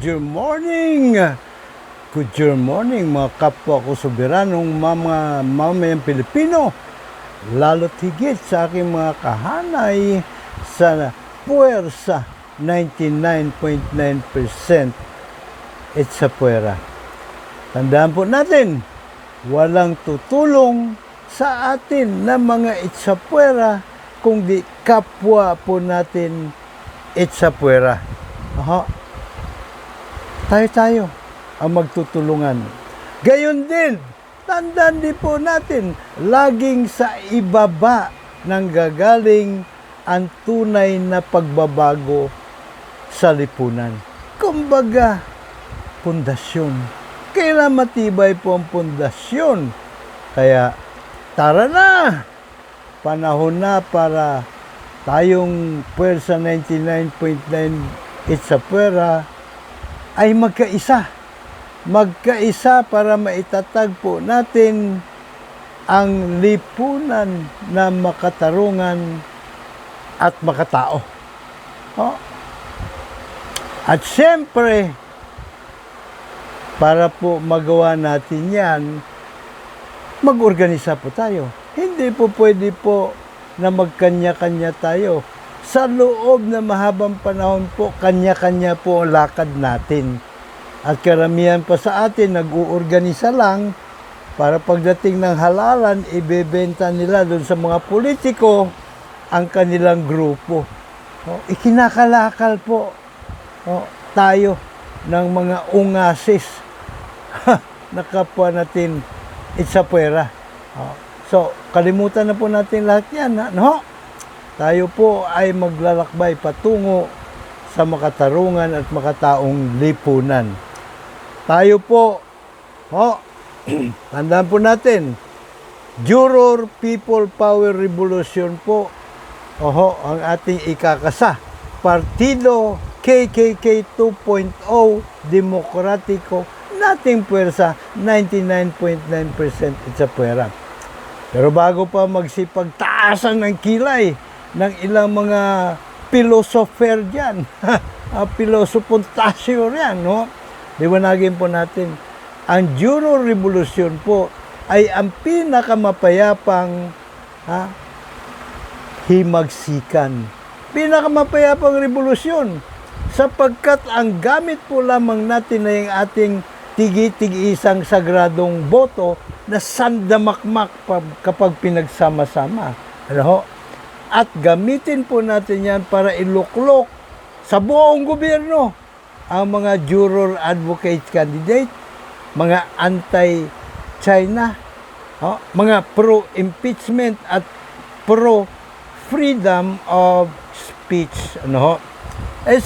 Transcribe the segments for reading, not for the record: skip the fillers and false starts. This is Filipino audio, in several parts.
Good morning! Good morning mga kapwa ko soberanong mga mamayang Pilipino, lalo't higit sa aking mga kahanay sa puwersa 99.9% it's a puwera. Tandaan po natin, walang tutulong sa atin na mga it's a puwera kung di kapwa po natin it's a puwera. Tayo ang magtutulungan. Gayon din, tandaan din po natin, laging sa ibaba nang gagaling ang tunay na pagbabago sa lipunan. Kumbaga, pundasyon. Kailan matibay po ang pundasyon? Kaya, tara na! Panahon na para tayong puwersa 99.9 it's a puwera ay magkaisa para maitatag po natin ang lipunan na makatarungan at makatao. At siyempre, para po magawa natin yan, mag-organisa po tayo. Hindi po pwede po na magkanya-kanya tayo. Sa loob na mahabang panahon po, kanya-kanya po ang lakad natin. At karamihan pa sa atin, nag-uorganisa lang para pagdating ng halalan, ibebenta nila doon sa mga politiko ang kanilang grupo. Ikinakalakal po tayo ng mga ungasis na kapwa natin it's a puwera. So, kalimutan na po natin lahat yan. Tayo po ay maglalakbay patungo sa makatarungan at makataong lipunan. Tayo po, tandaan po natin, Juror People Power Revolution po, ang ating ikakasa. Partido KKK 2.0 Demokratiko, nating puwersa 99.9% it's a puwera. Pero bago pa magsipagtaasan ng kilay ng ilang mga pilosofer dyan, pilosopuntasyo yan, liwanagin po natin, ang Juror Revolution po ay ang pinakamapayapang himagsikan. Pinakamapayapang revolusyon sapagkat ang gamit po lamang natin na yung ating tigi-tig-isang sagradong boto na sandamakmak kapag pinagsama-sama. At gamitin po natin yan para iluklok sa buong gobyerno ang mga juror advocate candidate, mga anti-China, mga pro-impeachment at pro-freedom of speech.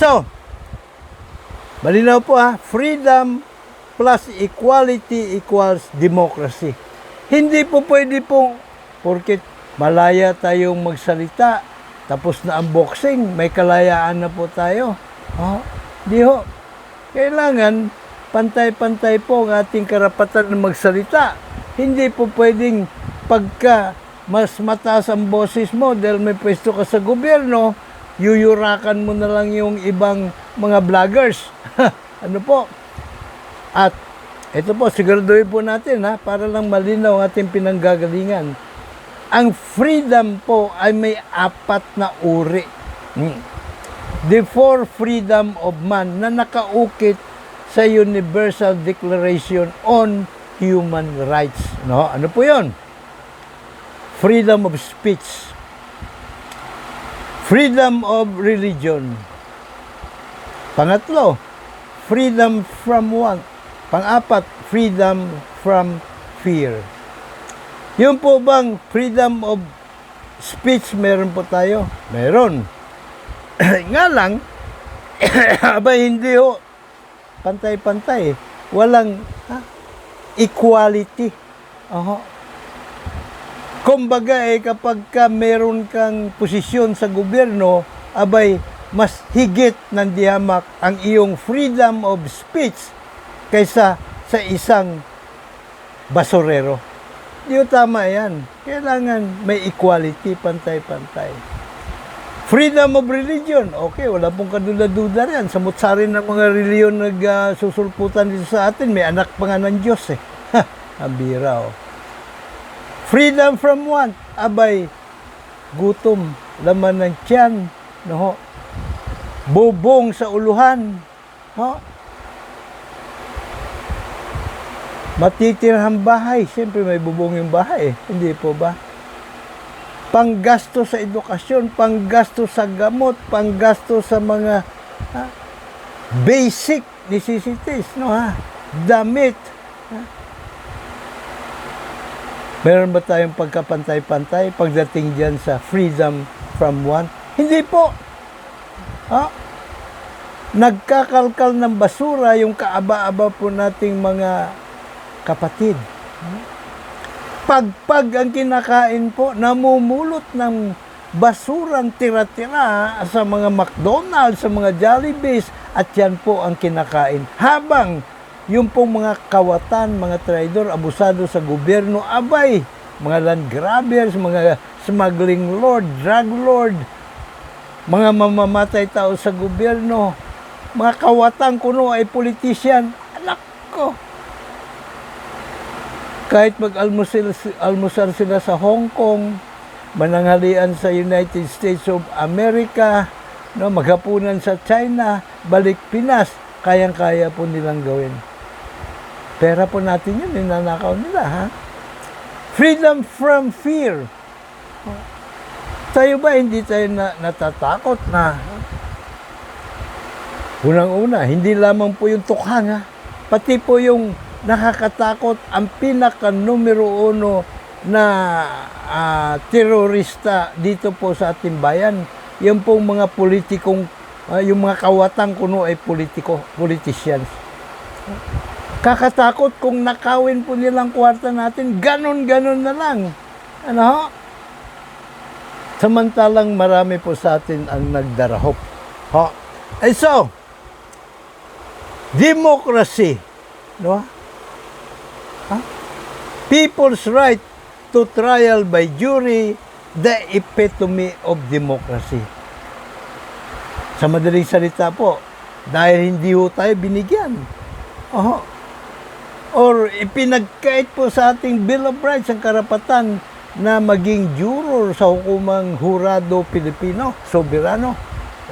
So, malinaw po freedom plus equality equals democracy. Hindi po pwede pong porket malaya tayong magsalita, tapos na ang boxing, may kalayaan na po tayo. Di ho. Kailangan pantay-pantay po ang ating karapatan na magsalita. Hindi po pwedeng pagka mas mataas ang boses mo dahil may pwesto ka sa gobyerno, yuyurakan mo na lang yung ibang mga vloggers. Ano po? At ito po, siguraduhin po natin para lang malinaw ang ating pinanggagalingan. Ang freedom po ay may 4 na uri. The 4 freedom of man na nakaukit sa Universal Declaration on Human Rights. Ano po yun? Freedom of speech. Freedom of religion. Pangatlo, freedom from want. Pang-4, freedom from fear. Yung po bang freedom of speech meron po tayo? Meron. Nga lang, hindi ho, pantay-pantay. Walang equality. Kumbaga kapag meron kang posisyon sa gobyerno, mas higit ng dihamak ang iyong freedom of speech kaysa sa isang basurero. Di tama yan. Kailangan may equality, pantay-pantay. Freedom of religion. Okay, wala pong kadula-duda yan. Samut-sarin ng mga reliyon nagsusulputan dito sa atin. May anak pa nga ng Diyos eh. Ang bira oh. Freedom from want. Abay, gutom, laman ng tiyan, no? Bubong sa uluhan. No? Matitirhang bahay. Siyempre may bubong yung bahay eh. Hindi po ba? Panggasto sa edukasyon, panggasto sa gamot, panggasto sa mga basic necessities, no ha? Damit. Ha? Meron ba tayong pagkapantay-pantay pagdating diyan sa freedom from want? Hindi po. Ha? Nagkakalkal ng basura yung kaaba-aba po nating mga kapatid. Pagpag ang kinakain po, namumulot ng basurang tira-tira sa mga McDonald's, sa mga Jollibees, at yan po ang kinakain. Habang yung pong mga kawatan, mga traidor, abusado sa gobyerno, abay, mga land grabbers, mga smuggling lord, drug lord, mga mamamatay tao sa gobyerno, mga kawatan kuno ay politician, anak ko. Kahit mag-almusal sila sa Hong Kong, mananghalian sa United States of America, no, maghapunan sa China, balik Pinas, kayang-kaya po nilang gawin. Pera po natin yun, ninanakaw nila, ha? Freedom from fear. Tayo ba hindi tayo natatakot na? Unang-una, hindi lamang po yung tukhang, ha? Pati po yung nakakatakot, ang pinaka-numero 1 na terorista dito po sa ating bayan. Yung pong mga politikong, yung mga kawatang kuno ay politicians. Kakatakot kung nakawin po nilang kwarta natin, ganon-ganon na lang. Ano ho? Samantalang marami po sa atin ang nagdarahop. Ho? Ay so, democracy. No? People's right to trial by jury, the epitome of democracy. Sa madaling salita po, dahil hindi ho tayo binigyan. Or ipinagkait po sa ating Bill of Rights ang karapatan na maging juror sa hukumang hurado Pilipino, soberano,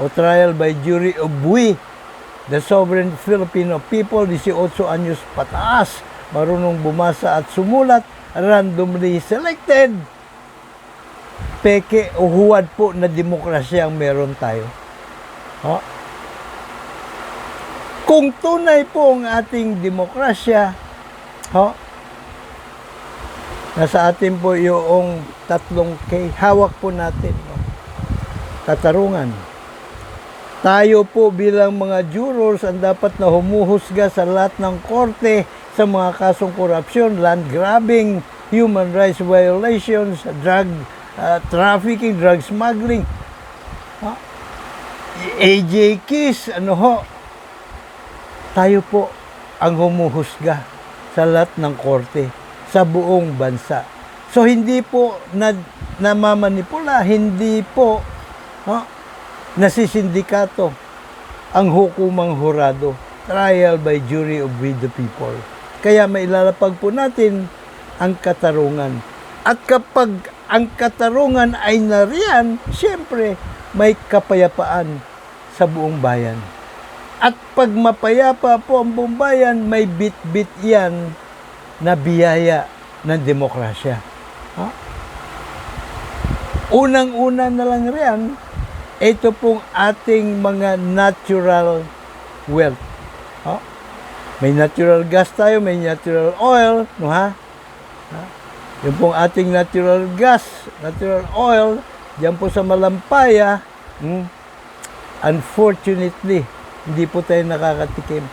o trial by jury of we, the sovereign Filipino people, 18 anyos pataas, marunong bumasa at sumulat, randomly selected. Peke o huwad po na demokrasya ang meron tayo. Kung tunay po ang ating demokrasya, nasa atin po yung 3K, hawak po natin. Katarungan. Tayo po bilang mga jurors ang dapat na humuhusga sa lahat ng korte sa mga kasong korupsyon, land grabbing, human rights violations, drug trafficking, drug smuggling, AJ Kiss, ano ho. Tayo po ang humuhusga sa lahat ng korte sa buong bansa. So hindi po namamanipula, hindi po nasisindikato ang hukumang hurado, trial by jury of we the people. Kaya mailalapag po natin ang katarungan. At kapag ang katarungan ay nariyan, siyempre may kapayapaan sa buong bayan. At pag mapayapa po ang buong bayan, may bit-bit yan na biyaya ng demokrasya. Unang-una na lang riyan, ito pong ating mga natural wealth. May natural gas tayo, may natural oil, no ha? Yung pong ating natural gas, natural oil, diyan po sa Malampaya, unfortunately, hindi po tayo nakakatikim.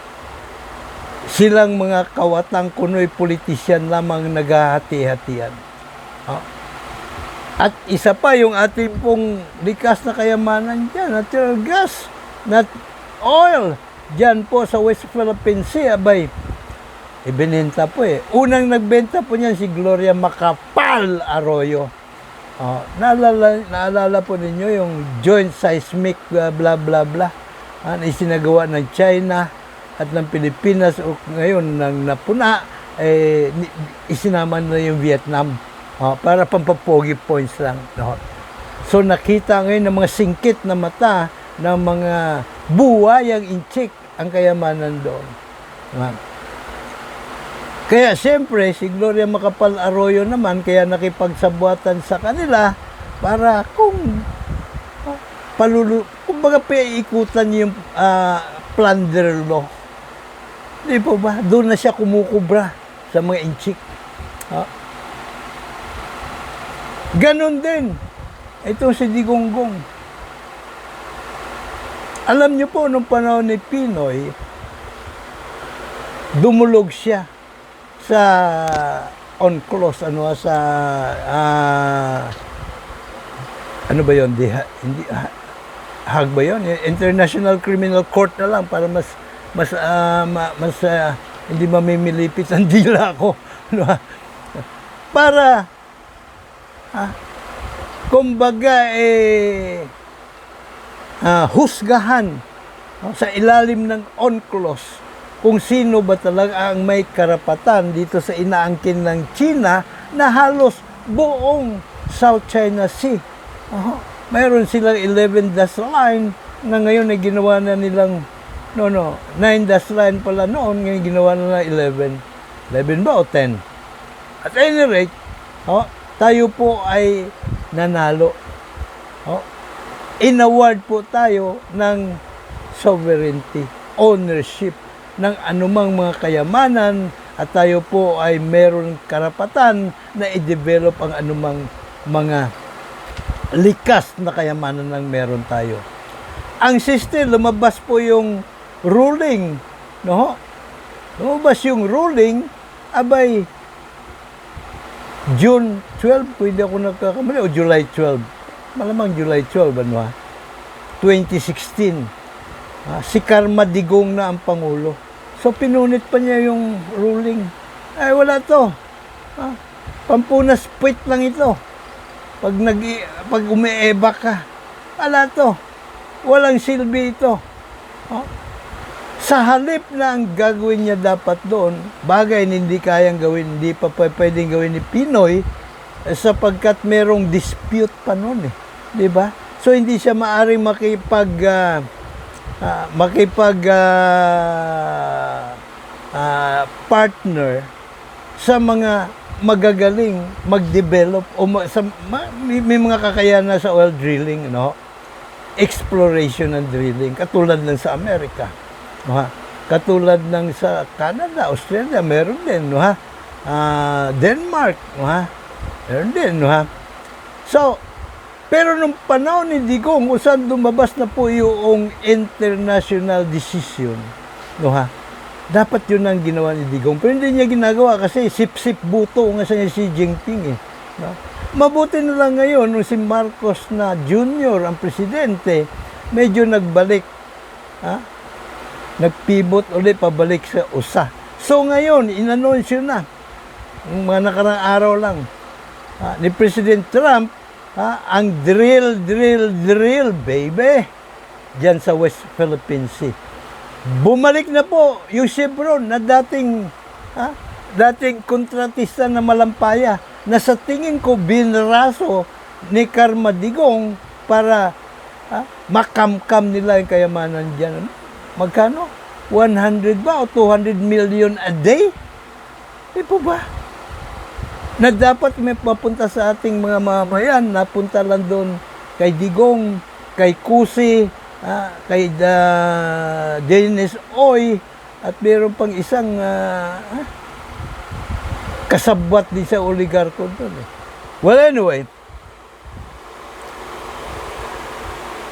Silang mga kawatang kuno'y politician lamang naghahati-hatian. At isa pa yung ating pong likas na kayamanan dyan, natural gas, oil, dyan po sa West Philippine Sea, abay, ibinenta po eh. Unang nagbenta po niyan si Gloria Macapagal Arroyo. Naalala po ninyo yung joint seismic blah blah blah blah na isinagawa ng China at ng Pilipinas o ngayon nang napuna isinama na yung Vietnam para pampapogi points lang. So nakita ngayon ng mga singkit na mata ng mga buwayang inchik ang kayamanan doon. Kaya siyempre, si Gloria Macapagal Arroyo naman, kaya nakipagsabuatan sa kanila para kumbaga paikutan yung plunder law. Di po ba? Doon na siya kumukubra sa mga inchik. Ganon din. Ito si Digonggong. Alam niyo po, nung panahon ni Pinoy, dumulog siya sa UNCLOS, ano ba yun? Hindi, Hague ba yun? International Criminal Court na lang para mas hindi mamimilipit ang dila ko. Para, kumbaga, husgahan sa ilalim ng UNCLOS kung sino ba talaga ang may karapatan dito sa inaangkin ng China na halos buong South China Sea. Mayroon silang 11 dash line na ngayon ay ginawa na nilang 9 dash line pala noon, ngayon ginawa na 11. 11 ba o 10? At any rate, tayo po ay nanalo. In-award po tayo ng sovereignty, ownership ng anumang mga kayamanan at tayo po ay meron karapatan na i-develop ang anumang mga likas na kayamanan ng meron tayo. Ang system, lumabas po yung ruling, lumabas yung ruling, abay, June 12, pwede ako nagkakamali, o July 12. Malamang July 12, 2016. Si Karma Digong na ang Pangulo. So, pinunit pa niya yung ruling. Ay, wala to. Pampunas puwit lang ito. Pag umieba ka, wala to. Walang silbi ito. Sa halip na ang gagawin niya dapat doon, bagay na hindi kayang gawin, hindi pa pwedeng gawin ni Pinoy, sapagkat merong dispute pa noon Di ba? So, hindi siya maaaring partner sa mga magagaling mag-develop o may mga kakayanan sa oil drilling, exploration and drilling, katulad ng sa Amerika, katulad ng sa Canada, Australia, meron din, Denmark, meron din, So, pero nung panahon ni Digong, kung saan lumabas na po yung international decision, dapat yun ang ginawa ni Digong. Pero hindi niya ginagawa kasi sip-sip buto nga sa si Jinping. Mabuti na lang ngayon, nung si Marcos na Junior, ang presidente, medyo nagbalik. Nagpivot ulit, pabalik sa USA. So ngayon, inanunsyo na, mga nakarang araw lang, ni President Trump, ang drill, baby, dyan sa West Philippine Sea. Bumalik na po yung Chevron na dating kontratista na malampaya na sa tingin ko binraso ni Karma Digong para makamkam nila yung kayamanan dyan. Magkano? 100 ba o 200 million a day? Di po ba? Na dapat may mapunta sa ating mga mamayan, napunta lang doon kay Digong, kay Kusi, kay Dennis Oy, at meron pang isang kasabwat din sa oligarko doon. Well, anyway,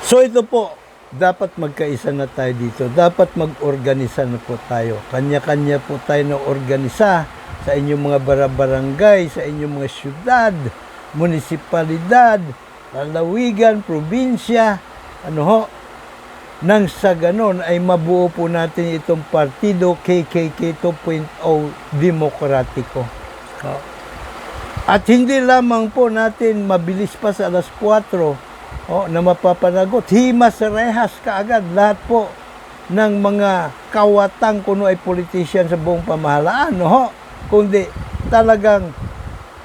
so ito po, dapat magkaisa na tayo dito. Dapat mag-organisa na po tayo. Kanya-kanya po tayo na organisa sa inyong mga barangay, sa inyong mga syudad, munisipalidad, lalawigan, probinsya, nang sa ganon ay mabuo po natin itong partido KKK 2.0 demokratiko. At hindi lamang po natin mabilis pa sa alas 4 na mapapanagot. Himas rehas kaagad lahat po ng mga kawatang kuno ay politician sa buong pamahalaan. Kundi talagang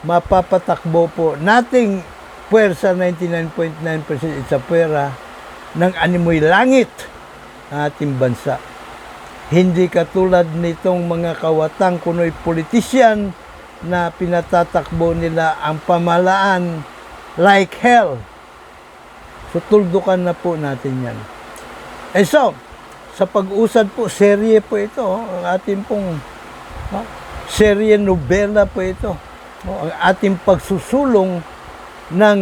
mapapatakbo po nating puwersa 99.9% sa pwera ng animoy langit ng ating bansa. Hindi katulad nitong mga kawatang kuno'y politician na pinatatakbo nila ang pamahalaan like hell. So, tuldukan na po natin yan. So, sa pag-usad po, serye po ito. Ang ating pong serye nobela po ito. Ang ating pagsusulong ng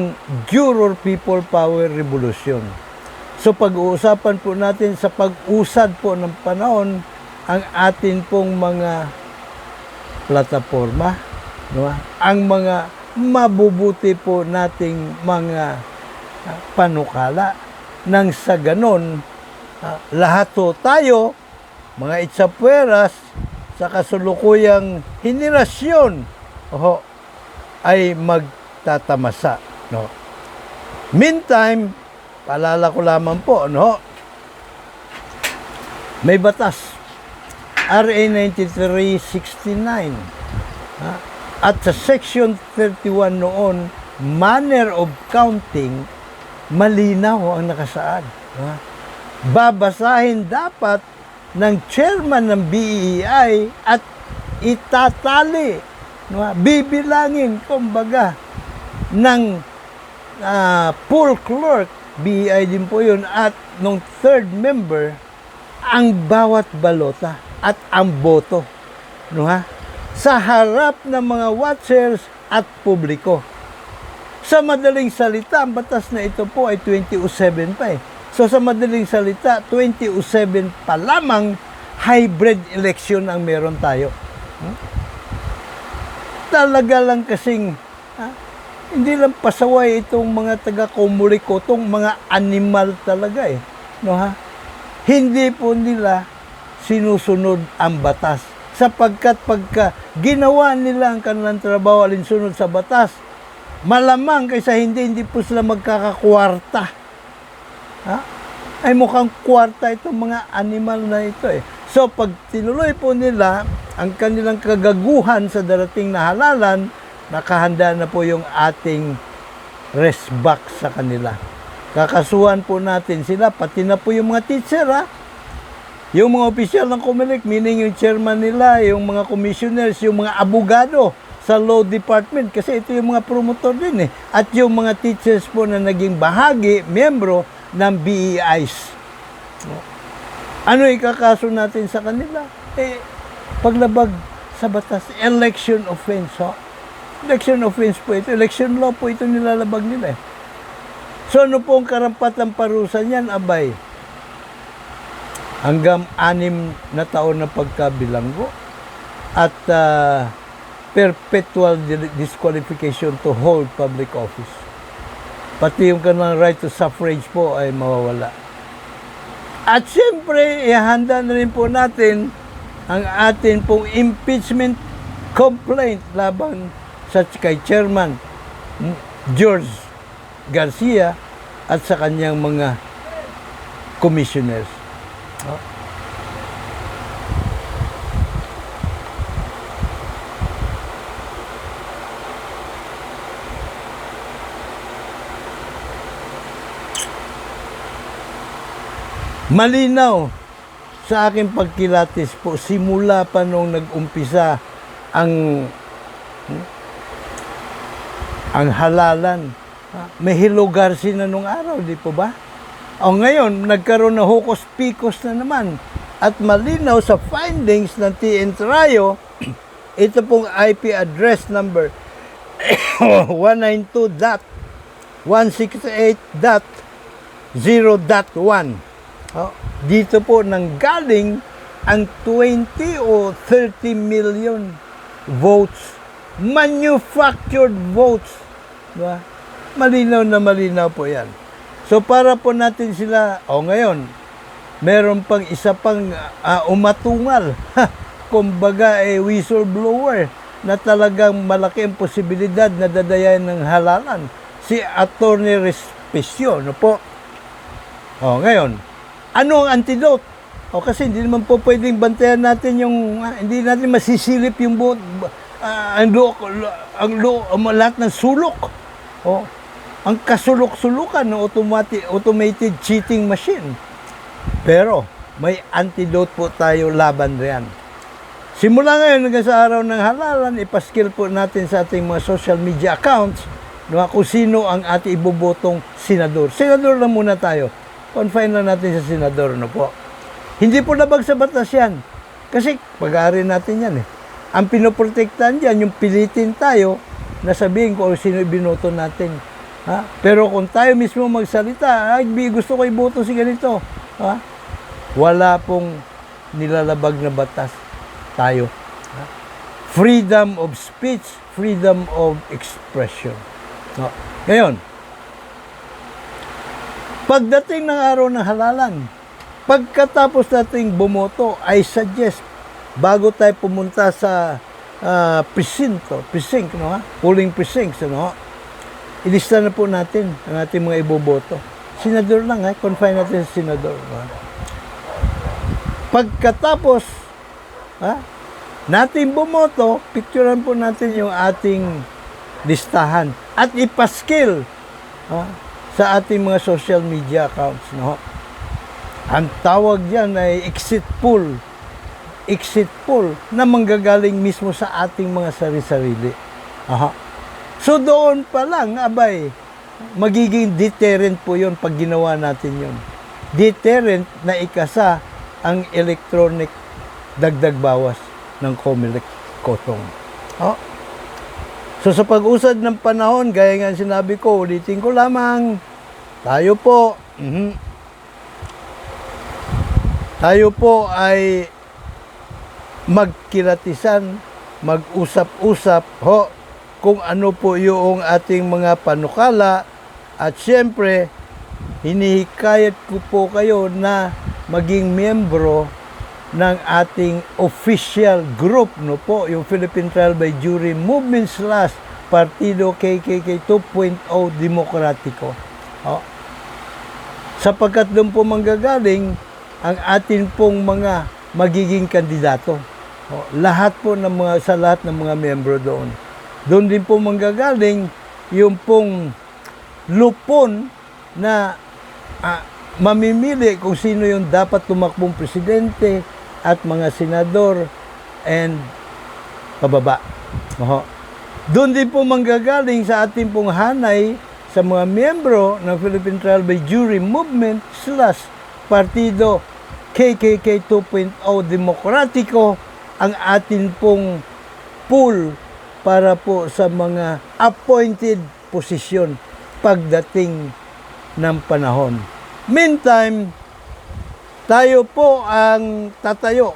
Juror People Power Revolution. So, pag-uusapan po natin sa pag-usad po ng panahon ang atin pong mga plataforma, ang mga mabubuti po nating mga panukala nang sa ganon lahat po tayo mga itsapueras sa kasulukuyang henerasyon ay magtatamasa. Meantime, paalala ko lamang po, may batas RA 9369 at sa section 31 noon, manner of counting, malinaw ang nakasaad. Babasahin dapat ng chairman ng BEI at itatali, bibilangin, kumbaga, ng pool clerk, BEI din po yun, at nung third member, ang bawat balota at ang boto. Sa harap ng mga watchers at publiko. Sa madaling salita, ang batas na ito po ay 2007 pa eh. So sa madaling salita, 2007 pa lamang hybrid election ang meron tayo. Talaga lang kasing hindi lang pasaway itong mga taga-komuliko, itong mga animal talaga eh. Hindi po nila sinusunod ang batas. Sapagkat pagka ginawa nila ang kanilang trabaho alinsunod sa batas, malamang kaysa hindi po sila magkakakwarta. Ay mukhang kwarta itong mga animal na ito eh. So pag tinuloy po nila ang kanilang kagaguhan sa darating na halalan, nakahanda na po yung ating resback sa kanila. Kakasuhan po natin sila, pati na po yung mga teacher yung mga opisyal ng COMELEC, meaning yung chairman nila, yung mga commissioners, yung mga abogado sa law department, kasi ito yung mga promotor din eh. At yung mga teachers po na naging bahagi, membro ng BEIs. Ano ikakaso natin sa kanila? Paglabag sa batas, election offense. Election offense po ito. Election law po ito nilalabag nila eh. So ano po ang karampatang parusa niyan, abay? Hanggang 6 na taon na pagkabilanggo at perpetual disqualification to hold public office. Pati yung kanilang right to suffrage po ay mawawala. At siyempre, ihanda na rin po natin ang atin pong impeachment complaint laban sa kay Chairman George Garcia at sa kanyang mga commissioners. Malinaw sa aking pagkilatis po, simula pa nung nag-umpisa ang halalan. May hilugarsin na nung araw, di po ba? O ngayon, nagkaroon na hukos-pikos na naman. At malinaw sa findings ng TN Trayo, ito pong IP address number 192.168.0.1. Dito po nanggaling ang 20 o 30 million votes. Manufactured votes. Diba? Malinaw na malinaw po yan. So para po natin sila, ngayon, meron pang isa pang umatungal. Kumbaga whistleblower na talagang malaki ang posibilidad na dadayan ng halalan. Si Attorney Respicio, no po? Ngayon, ano ang antidote? Kasi hindi naman po pwedeng bantayan natin yung, hindi natin masisilip yung lahat ng sulok. Ang kasulok-sulukan ng automated cheating machine. Pero, may antidote po tayo laban riyan. Simula ngayon hanggang sa araw ng halalan, ipaskill po natin sa ating mga social media accounts kung sino ang ating ibobotong senador. Senador lang muna tayo. Confine lang natin sa senador, no po. Hindi po labag sa batas yan. Kasi pag-aari natin yan eh. Ang pinoprotektahan dyan, yung pilitin tayo na sabihin kung sino ibinoto natin. Pero kung tayo mismo magsalita, gusto ko iboto si ganito. Wala pong nilalabag na batas tayo. Freedom of speech, freedom of expression. Ngayon, pagdating ng araw ng halalan, pagkatapos nating bumoto, I suggest, bago tayo pumunta sa precinct, polling precincts, ilista na po natin ang ating mga iboboto. Senador lang, confine natin sa senador. Pagkatapos, natin bumoto, picturean po natin yung ating listahan at ipaskill sa ating mga social media accounts. Ang tawag diyan ay exit poll na manggagaling mismo sa ating mga sari-sarili. So doon pa lang, magiging deterrent po yon pag ginawa natin yon. Deterrent na ikasa ang electronic dagdag bawas ng COMELEC Kotong. So sa pag-usad ng panahon, gaya nga sinabi ko, ulitin ko lamang, tayo po ay magkilatisan, mag-usap-usap kung ano po yung ating mga panukala, at siyempre hinihikayat ko po kayo na maging miyembro ng ating official group, yung Philippine Trial by Jury Movement / Partido KKK 2.0 Demokratiko. Sapagkat doon po manggagaling ang atin pong mga magiging kandidato. Lahat po sa lahat ng mga miyembro doon. Doon din po manggagaling yung pong lupon na mamimili kung sino yung dapat tumakbong presidente at mga senador and pababa. Doon din po manggagaling sa ating pong hanay sa mga miyembro ng Philippine Trial by Jury Movement / Partido KKK 2.0 Demokratiko ang atin pong pool para po sa mga appointed posisyon pagdating ng panahon. Meantime, tayo po ang tatayo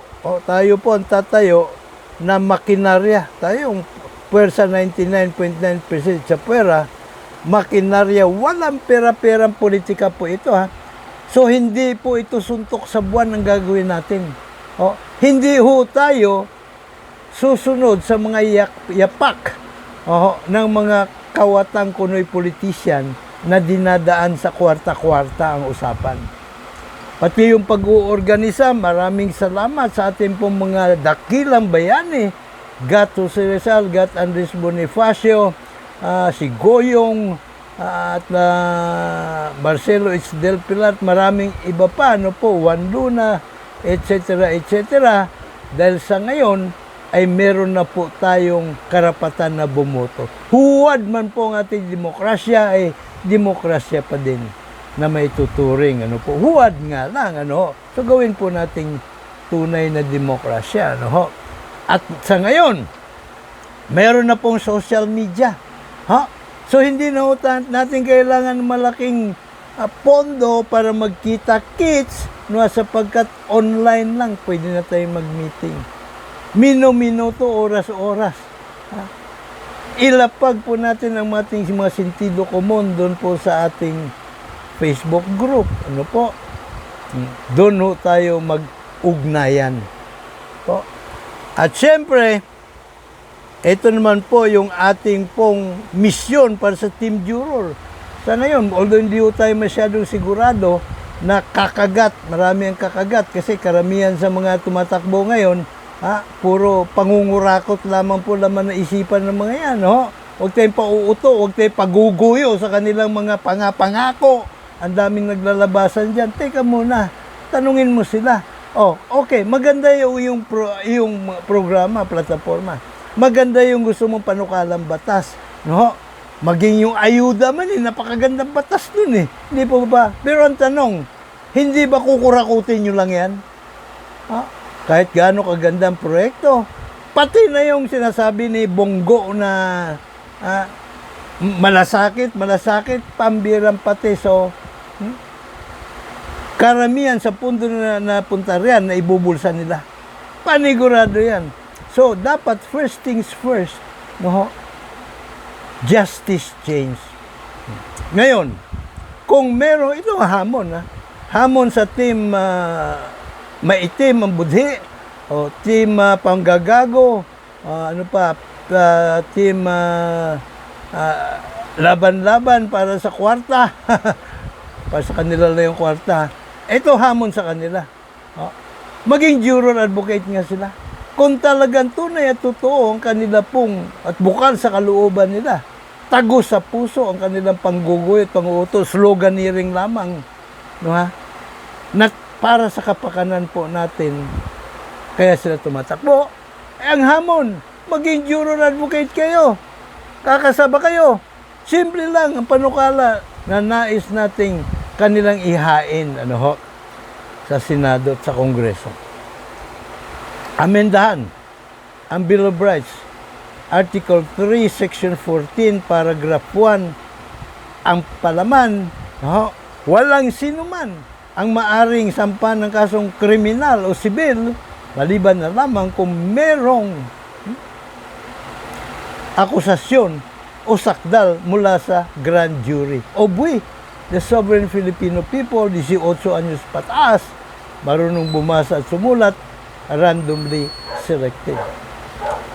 na makinarya. Tayong puwersa 99.9% sa pera, makinarya, walang pera-perang politika po ito So hindi po ito suntok sa buwan ang gagawin natin. Hindi ho tayo susunod sa mga yapak ng mga kawatang kunoy politician na dinadaan sa kwarta-kwarta ang usapan. Pati yung pag-uorganisa, maraming salamat sa ating pong mga dakilang bayani. Gato si Rizal, Gat Andres Bonifacio, si Goyong, at Marcelo H. Del Pilar, maraming iba pa, Juan Luna, etc. Dahil sa ngayon, ay meron na po tayong karapatan na bumoto. Huwad man po ang ating demokrasya, ay demokrasya pa din na may tuturing. Huwad nga lang. So gawin po nating tunay na demokrasya. At sa ngayon, meron na pong social media. So hindi na natin kailangan malaking pondo para magkita-kits, sapagkat online lang pwede na tayong mag-meeting. Minuto, oras-oras. Ilapag po natin ang ating mga sentido komon doon po sa ating Facebook group. Doon tayo mag-ugnayan. At syempre, ito naman po yung ating pong misyon para sa Team Juror. Sa ngayon, although hindi po tayo masyadong sigurado na kakagat, marami ang kakagat kasi karamihan sa mga tumatakbo ngayon, puro pangungurakot lamang po laman na isipan ng mga yan. Huwag tayong pauuto, huwag tayong paguguyo sa kanilang mga pangako. Ang daming naglalabasan dyan. Teka muna, tanungin mo sila. Okay, maganda yung programa, plataforma. Maganda yung gusto mong panukalang batas. Maging yung ayuda man, napakagandang batas dun Hindi po ba? Pero ang tanong, hindi ba kukurakutin nyo lang yan? Kahit gaano kagandang proyekto. Pati na yung sinasabi ni Bongo na malasakit, pambirang pati. So, karamihan sa punto na napunta riyan na ibubulsa nila. Panigurado yan. So, dapat first things first, justice change. Ngayon, kung meron, ito hamon, hamon sa team maitim ang budhi, o team panggagago, team laban-laban para sa kwarta, para sa kanila lang yung kwarta. Ito hamon sa kanila. Maging juror advocate nga sila. Kung talagang tunay at totoo ang kanila pong at bukal sa kalooban nila, tagos sa puso ang kanilang pangguguyot, panguutos, sloganeering lamang, na para sa kapakanan po natin, kaya sila tumatakbo. Ang hamon, maging juror advocate kayo, kakasaba kayo. Simple lang ang panukala na nais nating kanilang ihain sa Senado at sa Kongreso. Amendahan ang Bill of Rights, Article 3, Section 14, Paragraph 1, ang palaman, walang sinuman ang maaring sampan ng kasong kriminal o sibil, maliban na lamang kung merong akusasyon o sakdal mula sa grand jury. The sovereign Filipino people, 18 anyos pataas, marunong bumasa at sumulat, randomly selected.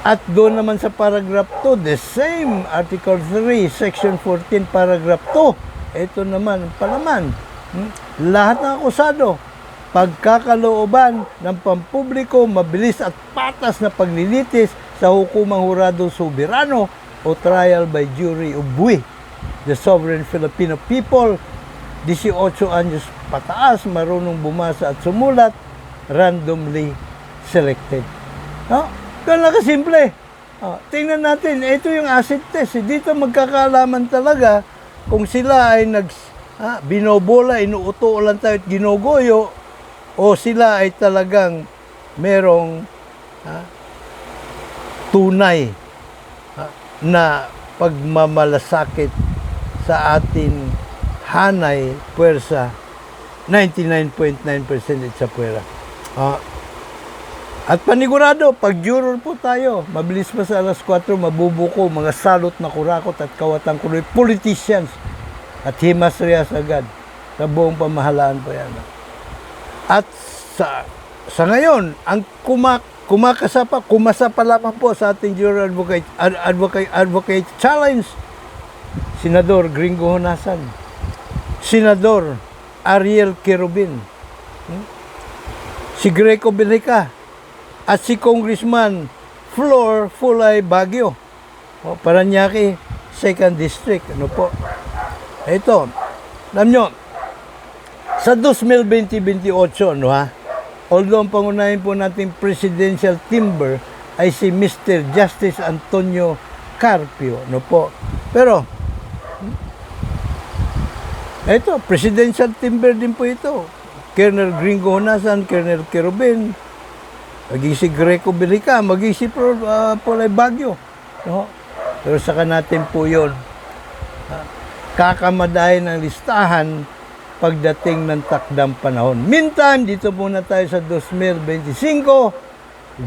At doon naman sa paragraph 2, the same Article 3, Section 14, Paragraph 2, ito naman ang palaman. Lahat ng akusado, pagkakalooban ng pampubliko, mabilis at patas na paglilitis sa hukumang hurado soberano o trial by jury o buwi. The sovereign Filipino people, 18 anyos pataas, marunong bumasa at sumulat, randomly selected. Ganun kasimple. Tingnan natin, ito yung acid test. Dito magkakaalaman talaga kung sila ay binobola, inuuto lang tayo at ginugoyo, o sila ay talagang merong tunay na pagmamalasakit sa atin hanay, puwersa, 99.9% sa puwera. At panigurado, pag juror po tayo, mabilis pa sa alas 4, mabubuko, mga salot na kurakot at kawatang kuloy, politicians, at himas-riyas agad sa buong pamahalaan po yan. At sa ngayon, ang kumasa pa lamang po sa ating juror advocate challenge, Senador Gringo Honasan, Senador Ariel Quirobin, si Greco Belica, at si Congressman Flor Fulay Baguio, Parañaque, 2nd District. Ito, alam nyo, sa 2028, although ang pangunahin po nating presidential timber ay si Mr. Justice Antonio Carpio, pero ito, presidential timber din po ito. Colonel Gringo Honasan, Colonel Quirobin, maging si Greco Belica, maging si Fulay Baguio. Pero saka natin po yun, kakamadahin ng listahan pagdating ng takdang panahon. Meantime, dito muna tayo sa 2025,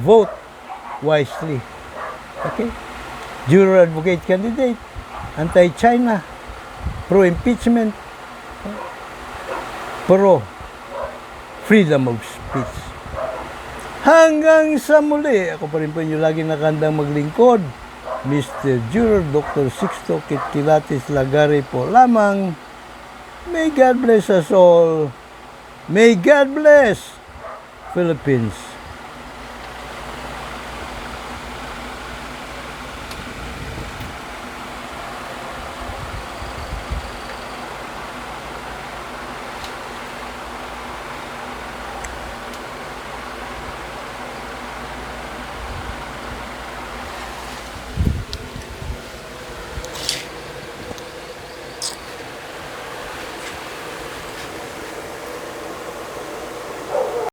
vote wisely. Okay? Juror advocate candidate, anti-China, pro-impeachment, pro-freedom of speech. Hanggang sa muli, ako pa rin po inyo lagi nakandang maglingkod Mr. Jr. Dr. Sixto Kitkilatis Lagari po lamang. May God bless us all. May God bless Philippines.